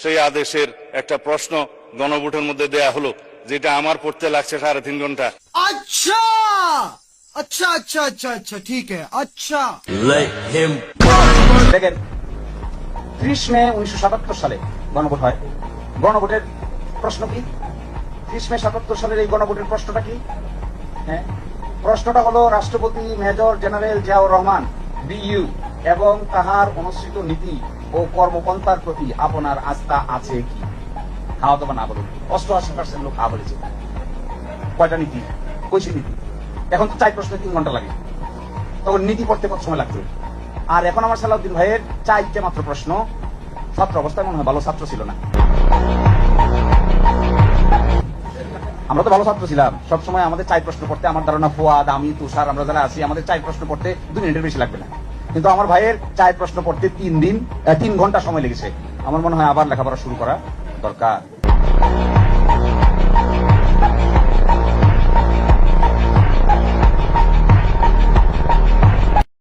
সেই আদেশের একটা প্রশ্ন গণভোটের মধ্যে দেয়া হলো, যেটা আমার পড়তে লাগছে 3.5 ঘন্টা। अच्छा अच्छा अच्छा अच्छा अच्छा ठीक है अच्छा। দেখেন 30 মে 1977 সালে গণভোট হয়। গণভোটের প্রশ্ন কি? 30 মে 77 সালের এই গণভোটের প্রশ্নটা কি? হ্যাঁ, প্রশ্নটা হলো রাষ্ট্রপতি major general Ziaur Rahman BU এবং তাহার অনুসৃত নীতি ও কর্মপন্থার প্রতি আপনার আস্থা আছে কি? হ্যাঁ অথবা না বলুন। 88% লোক হ্যাঁ বলেছে। কয়টা নীতি? কইছে নীতি। এখন তো 4 প্রশ্নে 3 ঘন্টা লাগে, তখন নীতি পড়তে কত সময় লাগতো? আর এখন আমার সালাউদ্দিন ভাইয়ের 4টে মাত্র প্রশ্ন। ছাত্র অবস্থায় মনে হয় ভালো ছাত্র ছিল না। আমরা তো ভালো ছাত্র ছিলাম, সবসময় আমাদের 4 প্রশ্ন পড়তে, আমার ধারণা ফুয়াদ, আমি, তুষার, আমরা যারা আছি, আমাদের 4 প্রশ্ন পড়তে 2 মিনিটের বেশি লাগবে না। কিন্তু আমার ভাইয়ের 4 প্রশ্ন পড়তে 3 ঘন্টা সময় লেগেছে। আমার মনে হয় আবার লেখাপড়া শুরু করা দরকার।